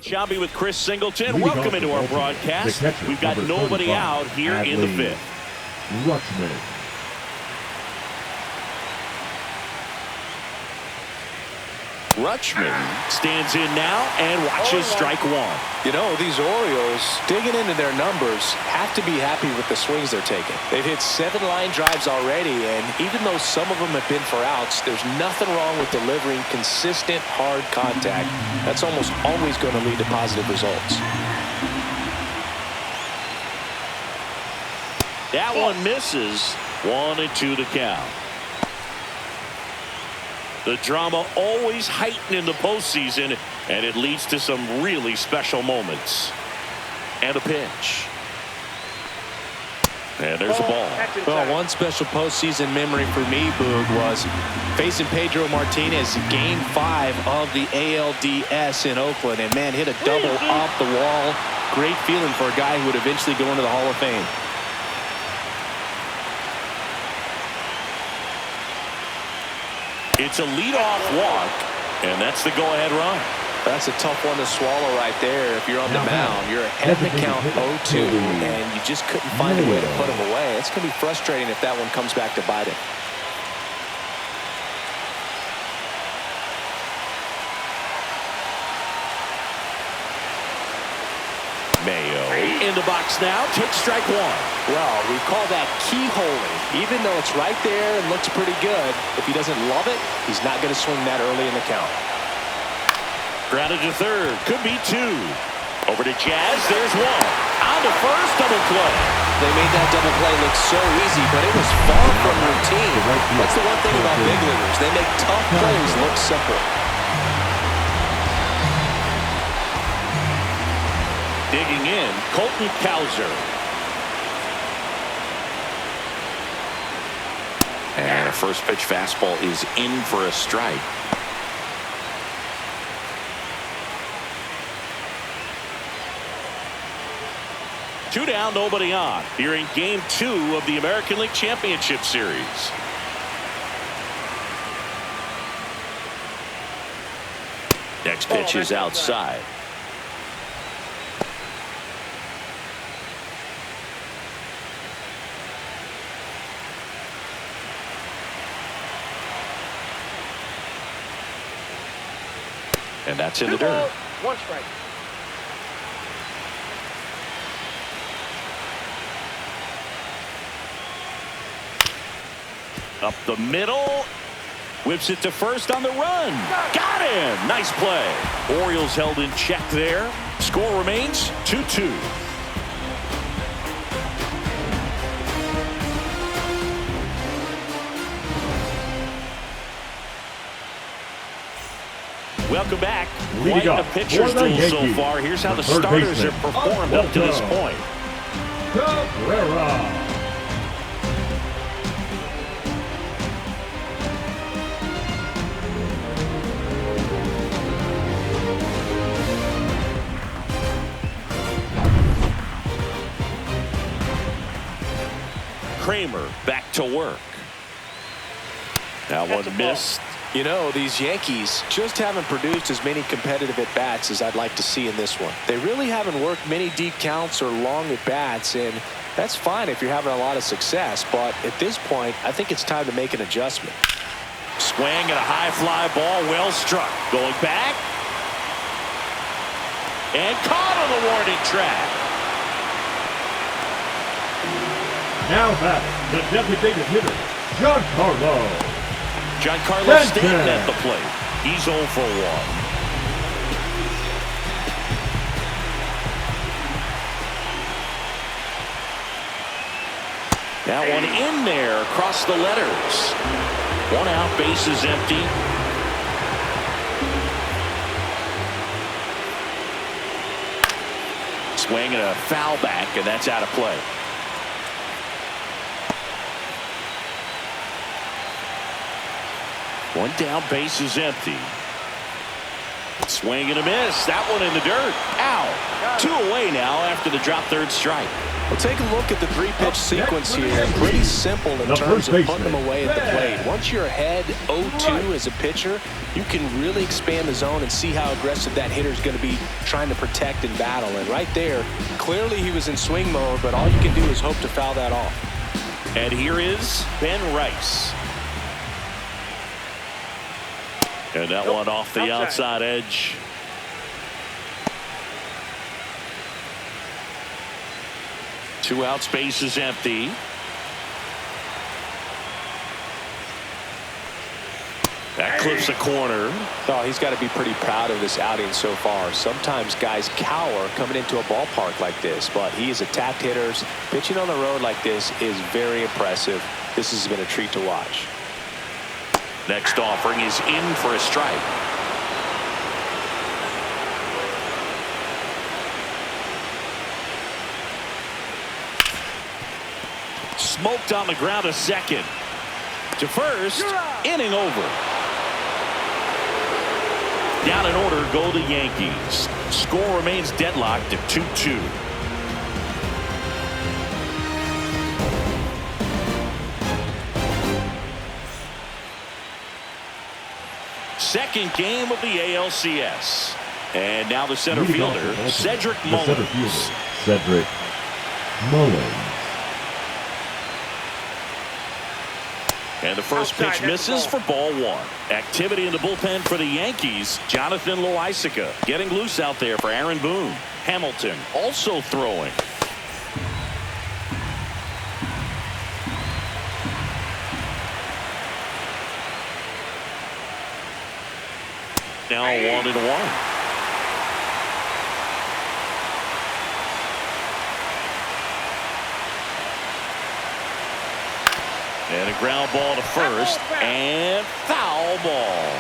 Shelby with Chris Singleton. Welcome into our broadcast. We've got nobody out here in the fifth. Rutschman. Rutschman stands in now and watches strike one. You know, these Orioles, digging into their numbers, have to be happy with the swings they're taking. They've hit 7 line drives already, and even though some of them have been for outs, there's nothing wrong with delivering consistent, hard contact. That's almost always going to lead to positive results. That one misses. 1-2 to count. The drama always heightened in the postseason, and it leads to some really special moments. And a pitch. And there's a ball. Well, one special postseason memory for me, Boog, was facing Pedro Martinez in Game 5 of the ALDS in Oakland. And, man, hit a double off the wall. Great feeling for a guy who would eventually go into the Hall of Fame. It's a leadoff walk, and that's the go-ahead run. That's a tough one to swallow right there. If you're on the mound, you're ahead in the count 0-2, and you just couldn't find a way to put him away. It's going to be frustrating if that one comes back to bite him. Mayo in the box now. Takes strike one. Well, we call that keyholing. Even though it's right there and looks pretty good, if he doesn't love it, he's not going to swing that early in the count. Grounded to third. Could be 2. Over to Jazz. There's 1. On to first. Double play. They made that double play look so easy, but it was far from routine. That's the one thing about big leaguers. They make tough plays look simple. Digging in, Colton Cowser. And a first pitch fastball is in for a strike. Two down, nobody on. Here in Game 2 of the American League Championship Series. Next pitch is outside. And that's in the dirt. 1 strike. Up the middle. Whips it to first on the run. Got him. Nice play. Orioles held in check there. Score remains 2-2. Welcome back. Quite a pitcher's duel so far. Here's how the starters have performed up to this point. Cabrera. Kramer back to work. That one missed. You know, these Yankees just haven't produced as many competitive at-bats as I'd like to see in this one. They really haven't worked many deep counts or long at-bats, and that's fine if you're having a lot of success. But at this point, I think it's time to make an adjustment. Swing and a high fly ball, well struck. Going back. And caught on the warning track. Now back, the designated hitter, Giancarlo. Giancarlo standing at the plate. He's 0 for 1. That one in there across the letters. 1 out, base is empty. Swing and a foul back, and that's out of play. One down, base is empty. Swing and a miss. That one in the dirt. Ow. 2 away now after the drop third strike. Well, take a look at the 3-pitch sequence here. Pretty simple in terms of putting them away at the plate. Once you're ahead 0-2 as a pitcher, you can really expand the zone and see how aggressive that hitter is going to be trying to protect and battle. And right there, clearly he was in swing mode, but all you can do is hope to foul that off. And here is Ben Rice. And that one off the outside edge. Two out, space is empty. That clips a corner. Oh, he's got to be pretty proud of this outing so far. Sometimes guys cower coming into a ballpark like this, but he has attacked hitters. Pitching on the road like this is very impressive. This has been a treat to watch. Next offering is in for a strike. Smoked on the ground to second. To first, inning over. Down in order go the Yankees. Score remains deadlocked at 2-2. Second game of the ALCS. And now the center fielder, Cedric Mullins. Cedric Mullins. And the first pitch misses for ball one. Activity in the bullpen for the Yankees. Jonathan Loaisiga getting loose out there for Aaron Boone. Hamilton also throwing. Now 1-1. And a ground ball to first, and foul ball.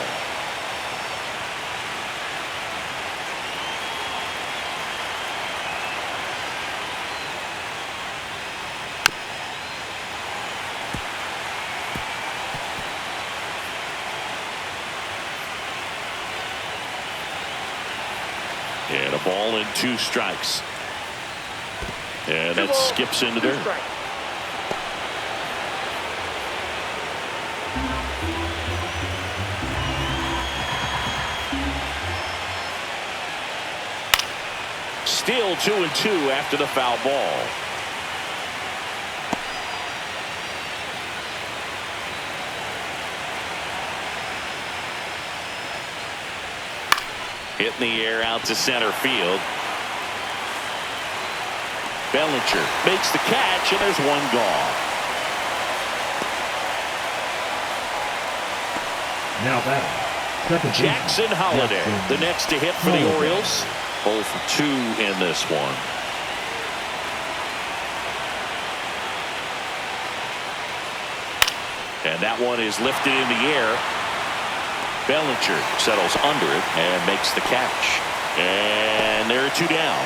And a ball and 2 strikes. And that skips into there. Still 2-2 after the foul ball. Hit in the air out to center field. Bellinger makes the catch, and there's one gone. Now that Jackson Holliday, the next to hit for the Orioles. 0 for 2 in this one. And that one is lifted in the air. Bellinger settles under it and makes the catch. And there are 2 down.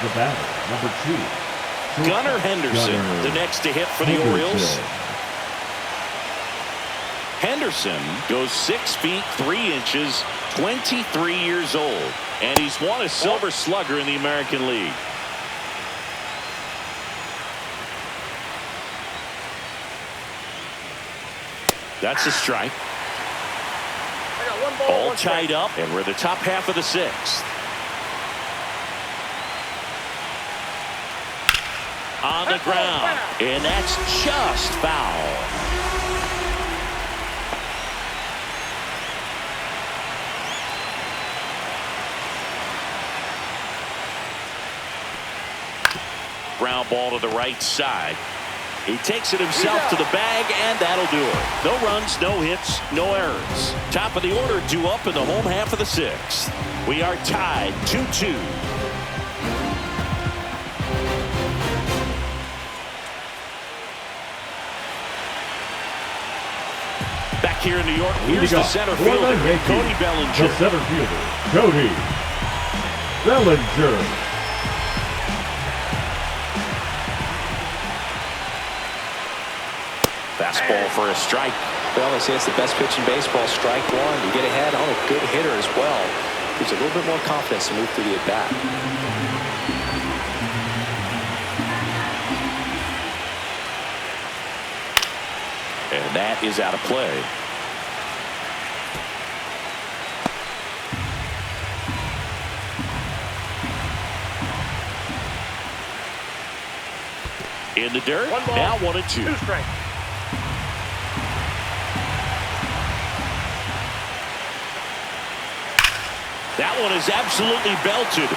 The batter, number 2. Gunnar Henderson, the next to hit for the Orioles. Henderson goes 6 feet 3 inches, 23 years old, and he's won a Silver Slugger in the American League. That's a strike. All tied up, and we're the top half of the 6th. On the ground, and that's just foul. Ground ball to the right side. He takes it himself to the bag, and that'll do it. No runs, no hits, no errors. Top of the order, 2 up in the home half of the 6th. We are tied 2-2. Back here in New York, here's the center fielder, Cody Bellinger. The center fielder, Cody Bellinger. Fastball for a strike. Well, they say it's the best pitch in baseball. Strike one. You get ahead on a good hitter as well. Gives a little bit more confidence to move through the at-bat. And that is out of play. In the dirt. Now 1-2. Two strikes. That one is absolutely belted.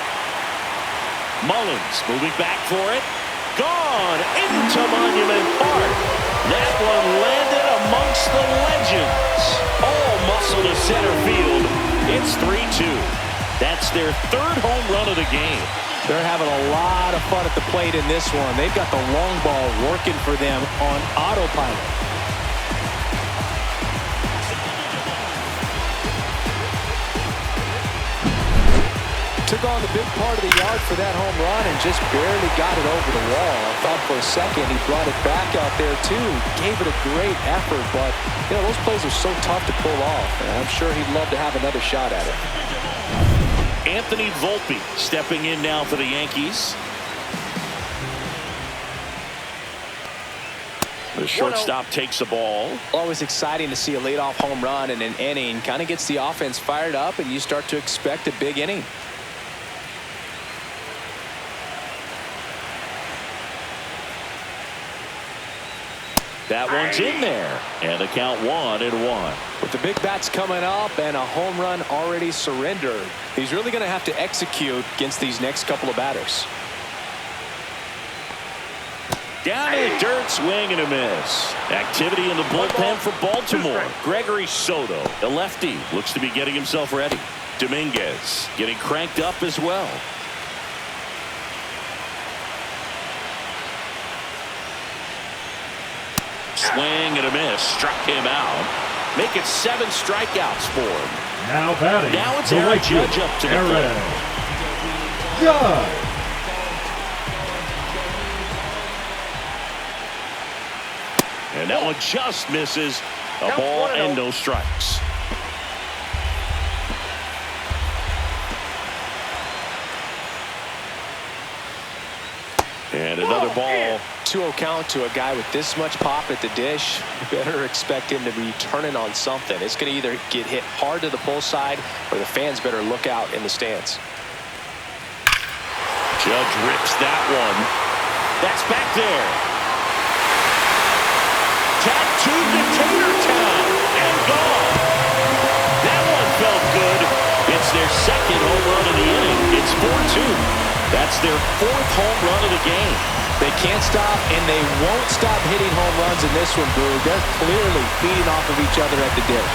Mullins moving back for it. Gone into Monument Park. That one landed amongst the legends. All muscle to center field. It's 3-2. That's their third home run of the game. They're having a lot of fun at the plate in this one. They've got the long ball working for them on autopilot. Took on the big part of the yard for that home run and just barely got it over the wall. I thought for a second he brought it back out there too. Gave it a great effort, but you know, those plays are so tough to pull off. And I'm sure he'd love to have another shot at it. Anthony Volpe stepping in now for the Yankees. The shortstop takes the ball. Always exciting to see a leadoff home run in an inning. Kind of gets the offense fired up, and you start to expect a big inning. That one's in there. And the count 1-1. With the big bats coming up and a home run already surrendered, he's really going to have to execute against these next couple of batters. Down in the dirt, swing and a miss. Activity in the bullpen for Baltimore. Gregory Soto, the lefty, looks to be getting himself ready. Dominguez getting cranked up as well. Swing and a miss. Struck him out. Make it 7 strikeouts for him. Now batting. Now it's the Aaron right Judge field. up to the Aaron plate. Judge. And that one just misses. A ball and no strikes. And another ball. 2-0 count to a guy with this much pop at the dish. You better expect him to be turning on something. It's going to either get hit hard to the pull side or the fans better look out in the stands. Judge rips that one. That's back there. Tattooed to Tater Town and gone. That one felt good. It's their second home run of the inning. It's 4-2. That's their 4th home run of the game. They can't stop, and they won't stop hitting home runs in this one, Boo. They're clearly feeding off of each other at the dish.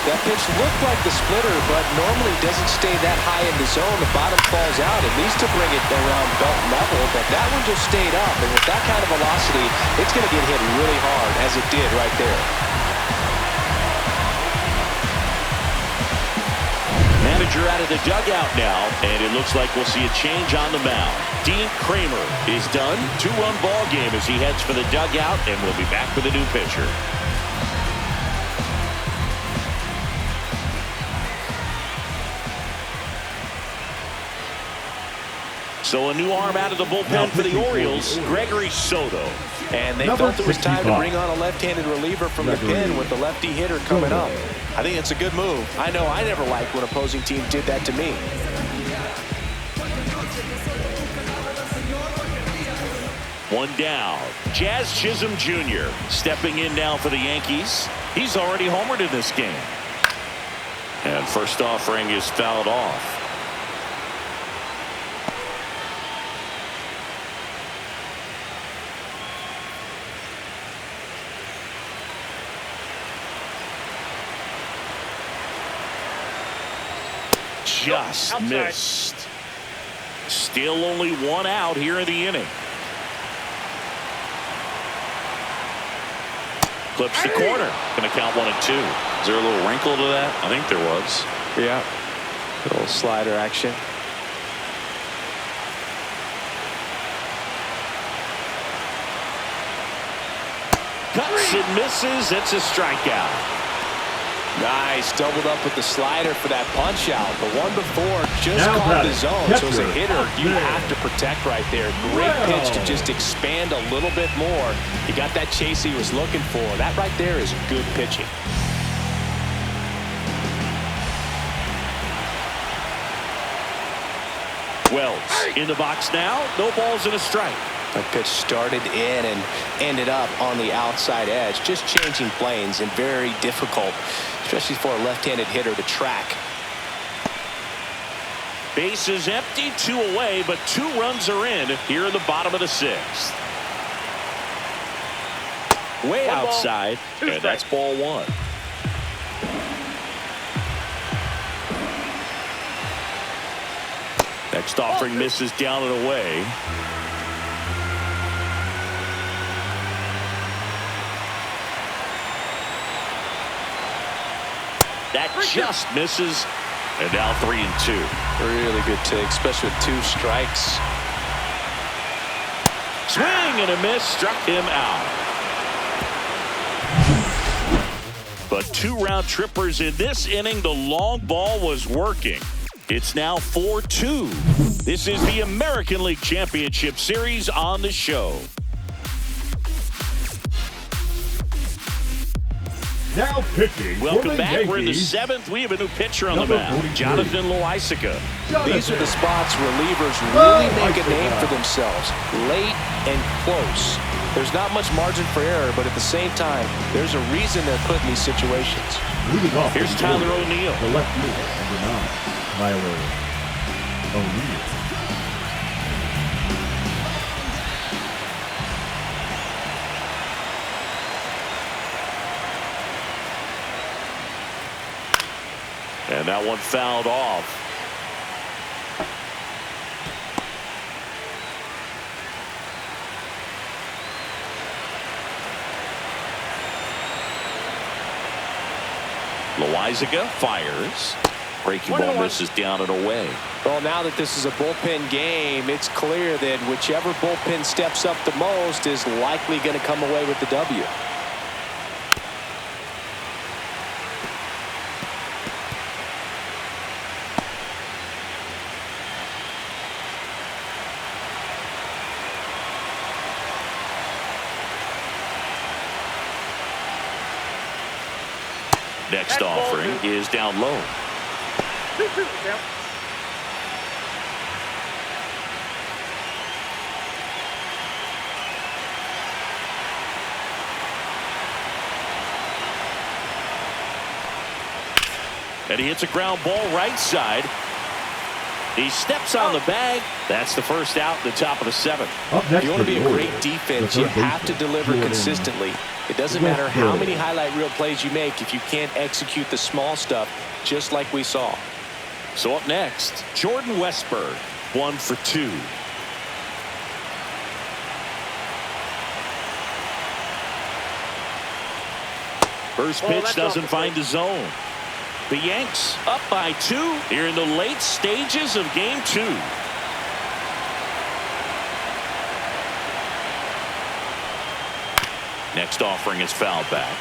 That pitch looked like the splitter, but normally doesn't stay that high in the zone. The bottom falls out. It needs to bring it around belt level, but that one just stayed up. And with that kind of velocity, it's going to get hit really hard, as it did right there. Manager out of the dugout now, and it looks like we'll see a change on the mound. Dean Kramer is done. 2-run ball game as he heads for the dugout, and we'll be back with a new pitcher. So a new arm out of the bullpen for the Orioles, Gregory Soto. And they felt it was time to bring on a left-handed reliever from the pen with the lefty hitter coming up. I think it's a good move. I know I never liked when opposing teams did that to me. One down. Jazz Chisholm Jr. stepping in now for the Yankees. He's already homered in this game. And first offering is fouled off. Just missed. Still only 1 out here in the inning. Clips the corner. Going to count 1-2. Is there a little wrinkle to that? I think there was. Yeah. Little slider action. swings and misses. It's a strikeout. Nice, doubled up with the slider for that punch out. The one before just Now caught the batting, zone, so as a catcher, hitter, you there. have to protect right there. Great pitch to just expand a little bit more. He got that chase he was looking for. That right there is good pitching. Wells in the box now. No balls and a strike. That pitch started in and ended up on the outside edge. Just changing planes and very difficult, especially for a left-handed hitter to track. Bases empty, 2 away, but 2 runs are in here in the bottom of the 6th. Way outside, and that's ball 1. Next offering misses down and away. That just misses. And now 3-2. Really good take, especially with 2 strikes. Swing and a miss, struck him out. But 2 round trippers in this inning. The long ball was working. It's now 4-2. This is the American League Championship Series on the show. Now pitching. Welcome back. Yankees. We're in the 7th. We have a new pitcher on the mound, Jonathan Loaisiga. These are the spots relievers really make a name for themselves. Late and close. There's not much margin for error, but at the same time, there's a reason they're put in these situations. Leading off Here's Tyler O'Neill. The left fielder, number 9, Tyler O'Neill. And that one fouled off. Loaisiga fires. Breaking ball misses down and away. Well, now that this is a bullpen game, it's clear that whichever bullpen steps up the most is likely going to come away with the W. Next offering is down low. And he hits a ground ball right side. He steps on the bag. That's the first out in the top of the 7th. If you want to be a great defense, you have to deliver consistently. It doesn't matter how many highlight reel plays you make if you can't execute the small stuff, just like we saw. So up next, Jordan Westburg, 1 for 2. First pitch doesn't find the zone. The Yanks up by 2 here in the late stages of game 2. Next offering is fouled back.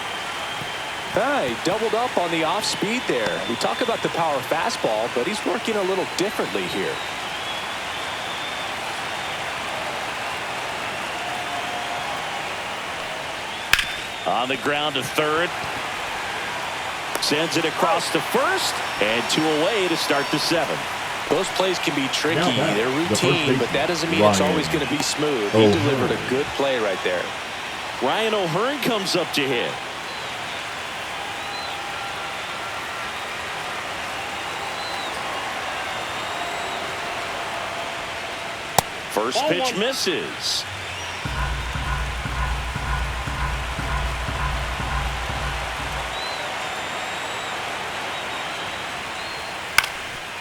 He doubled up on the off speed there. We talk about the power fastball, but he's working a little differently here. On the ground to third. Sends it across to first, and 2 away to start the 7th. Those plays can be tricky. They're routine, but that doesn't mean Ryan it's always going to be smooth. He delivered a good play right there. Ryan O'Hearn comes up to hit. First pitch misses.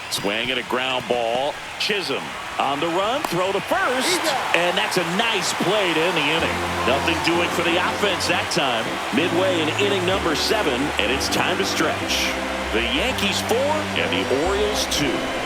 Swing at a ground ball. Chisholm on the run, throw to first, and that's a nice play to end the inning. Nothing doing for the offense that time. Midway in inning number 7, and it's time to stretch. The Yankees 4 and the Orioles 2.